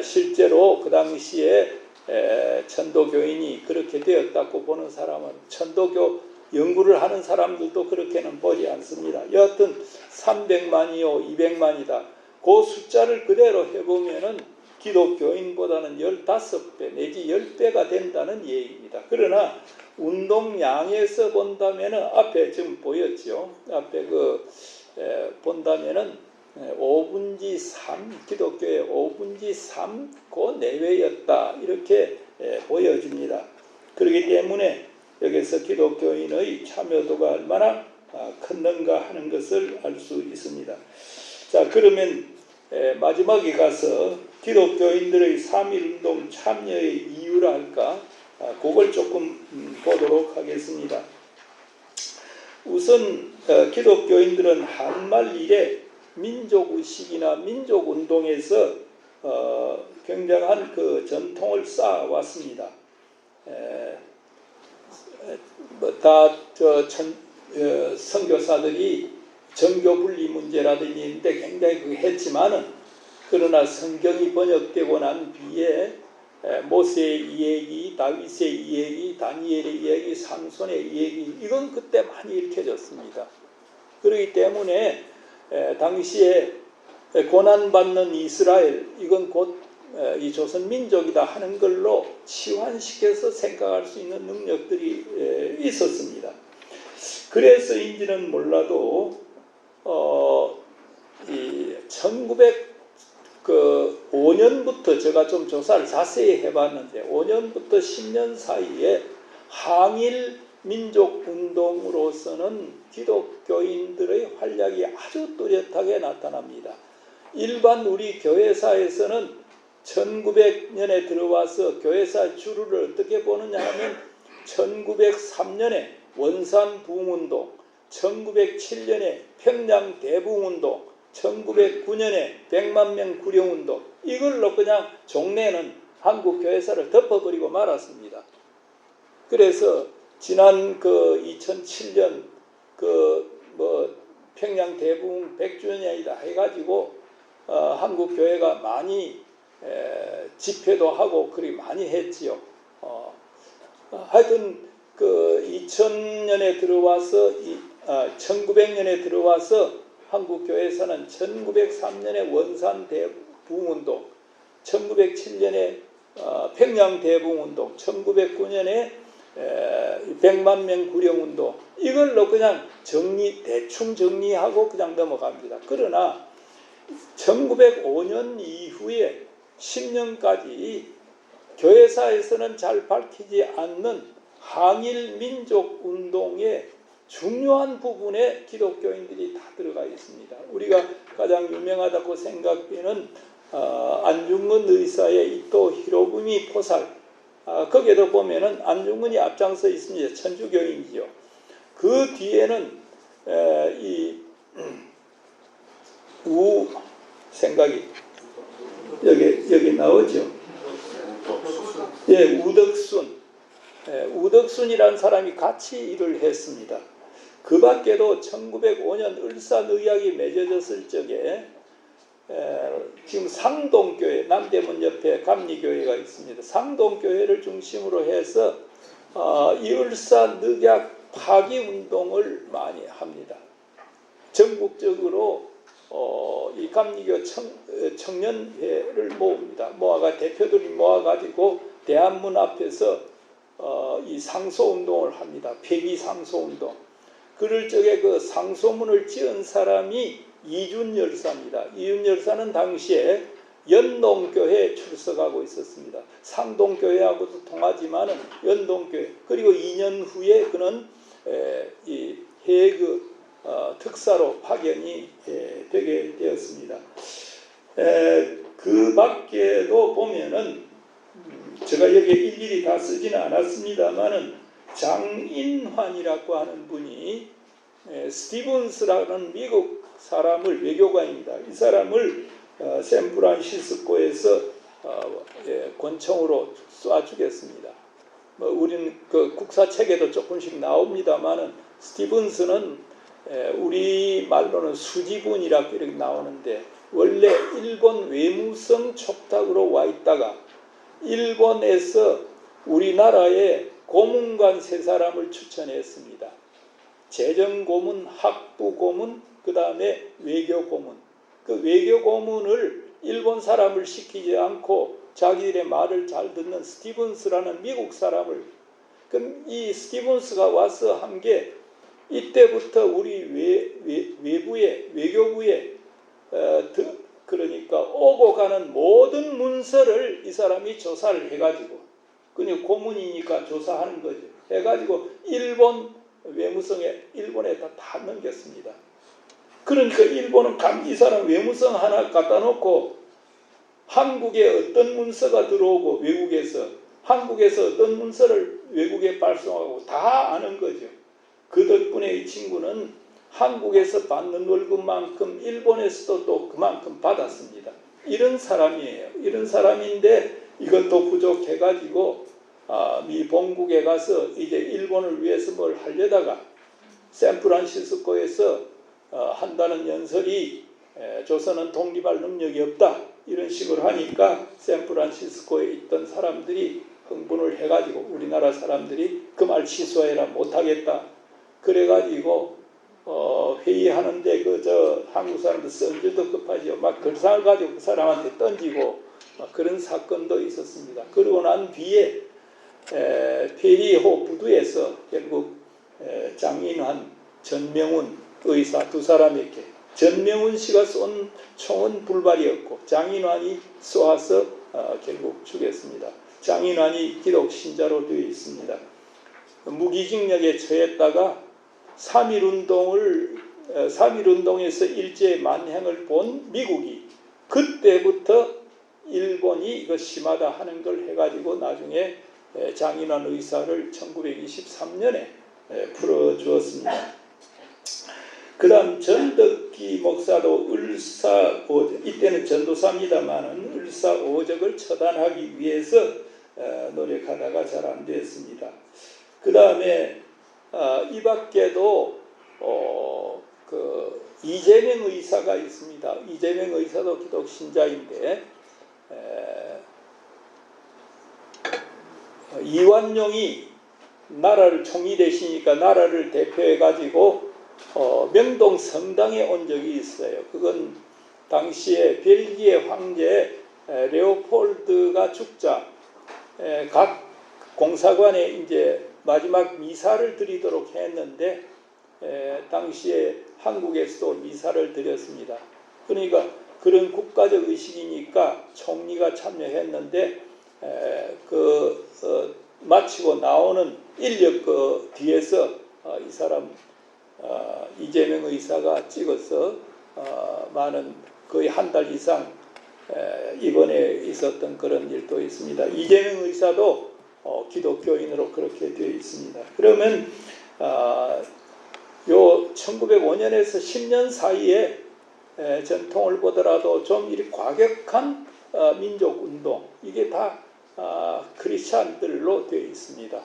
실제로 그 당시에 천도교인이 그렇게 되었다고 보는 사람은, 천도교 연구를 하는 사람들도 그렇게는 보지 않습니다. 여하튼 300만이요 200만이다. 그 숫자를 그대로 해보면은 기독교인보다는 15배 내지 10배가 된다는 얘기입니다. 그러나 운동량에서 본다면은 앞에 지금 보였죠. 앞에 본다면은 5분지 3, 기독교의 5분지 3 그 내외였다, 이렇게 보여집니다. 그렇기 때문에 여기서 기독교인의 참여도가 얼마나 컸는가 하는 것을 알 수 있습니다. 자, 그러면 마지막에 가서 기독교인들의 3.1운동 참여의 이유라 할까, 그걸 조금 보도록 하겠습니다. 우선 기독교인들은 한말 이래 민족의식이나 민족운동에서 굉장한 그 전통을 쌓아왔습니다. 선교사들이 정교분리 문제라든지 있는데 굉장히 했지만은, 그러나 성경이 번역되고 난 뒤에 모세의 이야기, 다윗의 이야기, 다니엘의 이야기, 삼손의 이야기, 이건 그때 많이 읽혀졌습니다. 그렇기 때문에 당시에 고난받는 이스라엘, 이건 곧 이 조선 민족이다 하는 걸로 치환시켜서 생각할 수 있는 능력들이 있었습니다. 그래서인지는 몰라도 1905년부터 제가 좀 조사를 자세히 해봤는데 5년부터 10년 사이에 항일 민족운동으로서는 기독교인들의 활약이 아주 뚜렷하게 나타납니다. 일반 우리 교회사에서는 1900년에 들어와서 교회사 주류를 어떻게 보느냐 하면 1903년에 원산 부흥운동, 1907년에 평양 대부흥운동, 1909년에 100만 명 구령운동, 이걸로 그냥 종래는 한국 교회사를 덮어버리고 말았습니다. 그래서 지난 2007년 평양 대부흥 100주년이다 해가지고 한국 교회가 많이 집회도 하고 그리 많이 했지요. 하여튼 2000년에 들어와서 1900년에 들어와서 한국교회에서는 1903년에 원산 대붕운동, 1907년에 평양 대붕운동, 1909년에 100만 명 구령운동, 이걸로 그냥 대충 정리하고 그냥 넘어갑니다. 그러나 1905년 이후에 10년까지 교회사에서는 잘 밝히지 않는 항일 민족 운동의 중요한 부분에 기독교인들이 다 들어가 있습니다. 우리가 가장 유명하다고 생각되는 안중근 의사의 이토 히로부미 포살, 거기에도 보면은 안중근이 앞장서 있습니다. 천주교인이죠. 그 뒤에는 생각이 여기 나오죠. 예, 우덕순이라는 사람이 같이 일을 했습니다. 그 밖에도 1905년 을사의학이 맺어졌을 적에 지금 상동교회, 남대문 옆에 감리교회가 있습니다. 상동교회를 중심으로 해서 이 을사의학 파기운동을 많이 합니다. 전국적으로 이 감리교 청년회를 모읍니다. 대표들이 모아가지고 대한문 앞에서 이 상소운동을 합니다. 폐기상소운동. 그럴 적에 그 상소문을 지은 사람이 이준 열사입니다. 이준 열사는 당시에 연동교회에 출석하고 있었습니다. 상동교회하고도 통하지만은 연동교회. 그리고 2년 후에 그는 이 해외 특사로 파견이 되게 되었습니다. 그 밖에도 보면은 제가 여기 일일이 다 쓰지는 않았습니다만은 장인환이라고 하는 분이 스티븐스라는 미국 사람을 외교관입니다. 이 사람을 샌프란시스코에서 권총으로 쏴 죽였습니다. 우리는 그 국사책에도 조금씩 나옵니다만은 스티븐스는 우리 말로는 수지분이라고 이렇게 나오는데 원래 일본 외무성 촉탁으로 와 있다가 일본에서 우리나라에 고문관 세 사람을 추천했습니다. 재정고문, 학부고문, 그 다음에 외교고문. 그 외교고문을 일본 사람을 시키지 않고 자기들의 말을 잘 듣는 스티븐스라는 미국 사람을, 그럼 이 스티븐스가 와서 한 게 이때부터 우리 외교부에 그러니까 오고 가는 모든 문서를 이 사람이 조사를 해가지고, 그냥 고문이니까 조사하는 거죠. 해가지고 일본 외무성에 일본에다 다 넘겼습니다. 그러니까 일본은 이 사람 외무성 하나 갖다 놓고 한국에 어떤 문서가 들어오고 외국에서 한국에서 어떤 문서를 외국에 발송하고 다 아는 거죠. 그 덕분에 이 친구는 한국에서 받는 월급만큼 일본에서도 또 그만큼 받았습니다. 이런 사람이에요. 이런 사람인데 이것도 부족해가지고 미 본국에 가서 이제 일본을 위해서 뭘 하려다가 샌프란시스코에서 한다는 연설이 조선은 독립할 능력이 없다 이런 식으로 하니까 샌프란시스코에 있던 사람들이 흥분을 해가지고 우리나라 사람들이 그 말 취소해라 못하겠다 그래가지고 회의하는데 한국 사람들 성질도 급하죠. 막 글상을 가지고 그 사람한테 던지고 막 그런 사건도 있었습니다. 그러고 난 뒤에 페리호 부두에서 결국 장인환, 전명훈 의사 두 사람에게 전명훈 씨가 쏜 총은 불발이었고 장인환이 쏘아서 결국 죽였습니다. 장인환이 기독 신자로 되어 있습니다. 무기징역에 처했다가 3.1운동에서 일제 만행을 본 미국이 그때부터 일본이 이거 심하다 하는 걸 해가지고 나중에 장인환 의사를 1923년에 풀어주었습니다. 그 다음 전덕기 목사도 을사오적, 이때는 전도사입니다만은 을사오적을 처단하기 위해서 노력하다가 잘 안 됐습니다. 그 다음에 이 밖에도 이재명 의사가 있습니다. 이재명 의사도 기독 신자인데 이완용이 나라를 총리 되시니까 나라를 대표해 가지고 명동 성당에 온 적이 있어요. 그건 당시에 벨기에 황제 레오폴드가 죽자 각 공사관에 이제 마지막 미사를 드리도록 했는데 당시에 한국에서도 미사를 드렸습니다. 그러니까 그런 국가적 의식이니까 총리가 참여했는데 마치고 나오는 인력 그 뒤에서 이 사람 이재명 의사가 찍어서 많은 거의 한 달 이상 입원해 있었던 그런 일도 있습니다. 이재명 의사도 기독교인으로 그렇게 되어 있습니다. 그러면 요 1905년에서 10년 사이에 전통을 보더라도 좀 이렇게 과격한 민족운동 이게 다 크리스찬들로 되어 있습니다.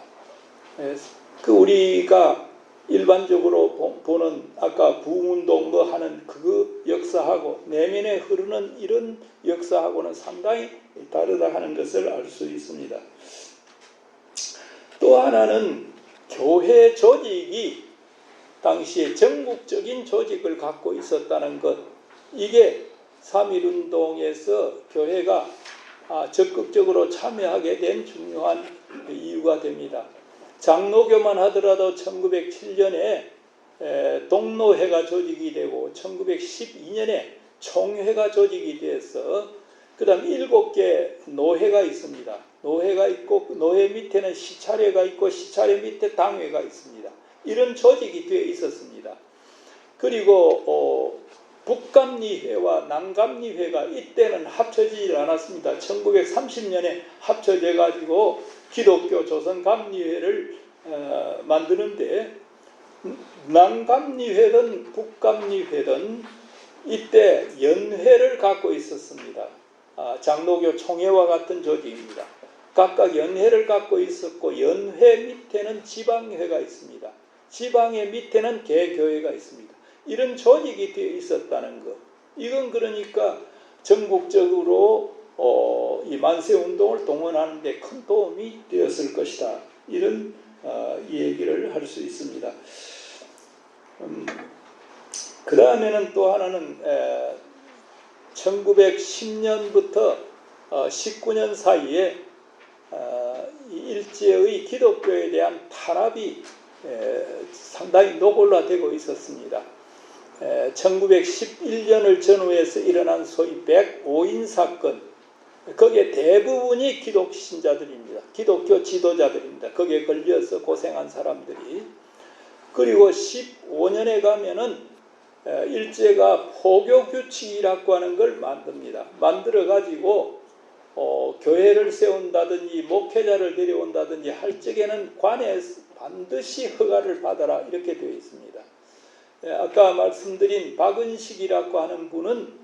우리가 일반적으로 보는 아까 부운동 뭐 하는 그 역사하고 내면에 흐르는 이런 역사하고는 상당히 다르다 하는 것을 알 수 있습니다. 또 하나는 교회 조직이 당시에 전국적인 조직을 갖고 있었다는 것, 이게 3.1운동에서 교회가 적극적으로 참여하게 된 중요한 이유가 됩니다. 장로교만 하더라도 1907년에 동로회가 조직이 되고 1912년에 총회가 조직이 돼서 그 다음 7개 노회가 있습니다. 노회가 있고 노회 밑에는 시찰회가 있고 시찰회 밑에 당회가 있습니다. 이런 조직이 되어 있었습니다. 그리고 북감리회와 남감리회가 이때는 합쳐지지 않았습니다. 1930년에 합쳐져 가지고 기독교 조선감리회를 만드는데 남감리회든 북감리회든 이때 연회를 갖고 있었습니다. 장로교 총회와 같은 조직입니다. 각각 연회를 갖고 있었고 연회 밑에는 지방회가 있습니다. 지방회 밑에는 개교회가 있습니다. 이런 조직이 되어 있었다는 것. 이건 그러니까 전국적으로 이 만세운동을 동원하는 데 큰 도움이 되었을 것이다. 이런 얘기를 할 수 있습니다. 그 다음에는 또 하나는 1910년부터 19년 사이에 일제의 기독교에 대한 탄압이 상당히 노골화되고 있었습니다. 1911년을 전후해서 일어난 소위 105인 사건, 거기에 대부분이 기독 신자들입니다. 기독교 지도자들입니다. 거기에 걸려서 고생한 사람들이. 그리고 15년에 가면은 일제가 포교규칙이라고 하는 걸 만듭니다. 만들어 가지고 교회를 세운다든지 목회자를 데려온다든지 할 적에는 관에서 반드시 허가를 받아라 이렇게 되어 있습니다. 아까 말씀드린 박은식이라고 하는 분은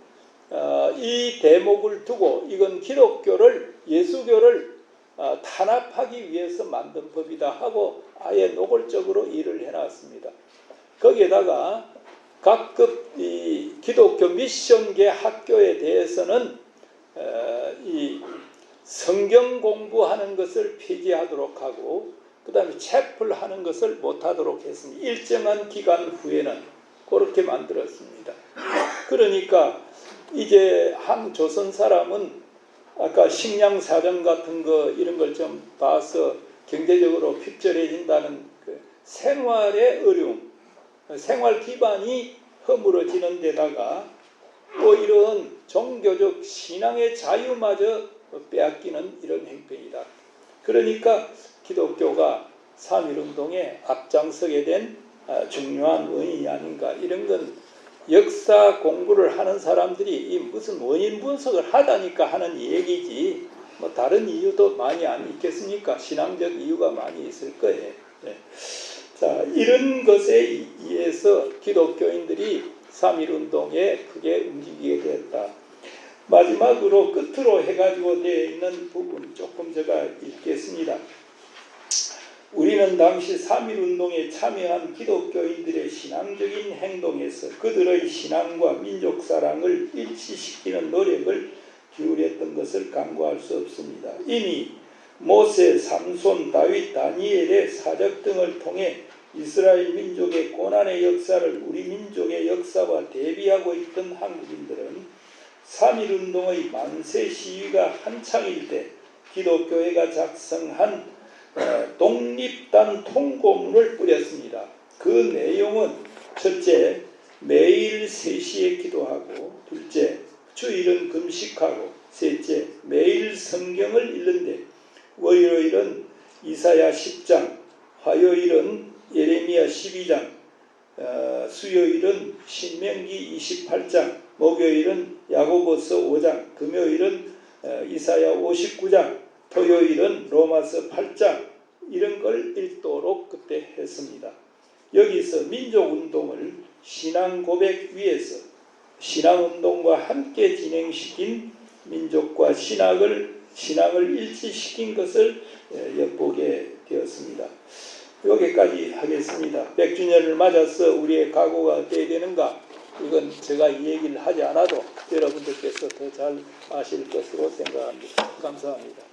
이 대목을 두고 이건 기독교를 예수교를 탄압하기 위해서 만든 법이다 하고 아예 노골적으로 일을 해놨습니다. 거기에다가 각급 이 기독교 미션계 학교에 대해서는 이 성경 공부하는 것을 폐지하도록 하고 그 다음에 채플 하는 것을 못하도록 했습니다. 일정한 기간 후에는 그렇게 만들었습니다. 그러니까 이제 한 조선 사람은 아까 식량사정 같은 거 이런 걸 좀 봐서 경제적으로 핍절해진다는 그 생활의 어려움, 생활 기반이 허물어지는 데다가 또 이런 종교적 신앙의 자유마저 빼앗기는 이런 행편이다. 그러니까 기독교가 3.1운동에 앞장서게 된 중요한 원인이 아닌가. 이런 건 역사 공부를 하는 사람들이 이 무슨 원인 분석을 하다니까 하는 얘기지 뭐 다른 이유도 많이 안 있겠습니까? 신앙적 이유가 많이 있을 거예요. 네. 자, 이런 것에 의해서 기독교인들이 3.1운동에 크게 움직이게 됐다. 마지막으로 끝으로 해가지고 되어 있는 부분 조금 제가 읽겠습니다. 우리는 당시 3.1운동에 참여한 기독교인들의 신앙적인 행동에서 그들의 신앙과 민족사랑을 일치시키는 노력을 기울였던 것을 간과할 수 없습니다. 이미 모세, 삼손, 다윗, 다니엘의 사적 등을 통해 이스라엘 민족의 고난의 역사를 우리 민족의 역사와 대비하고 있던 한국인들은 3.1운동의 만세 시위가 한창일 때 기독교회가 작성한 독립단 통고문을 뿌렸습니다. 그 내용은 첫째, 매일 3시에 기도하고, 둘째, 주일은 금식하고, 셋째, 매일 성경을 읽는데 월요일은 이사야 10장, 화요일은 예레미야 12장, 수요일은 신명기 28장, 목요일은 야고보서 5장, 금요일은 이사야 59장, 토요일은 로마서 8장, 이런 걸 읽도록 그때 했습니다. 여기서 민족운동을 신앙 고백 위에서 신앙운동과 함께 진행시킨 민족과 신앙을 일치시킨 것을 엿보게 되었습니다. 여기까지 하겠습니다. 100주년을 맞아서 우리의 각오가 어떻게 되는가, 이건 제가 이 얘기를 하지 않아도 여러분들께서 더 잘 아실 것으로 생각합니다. 감사합니다.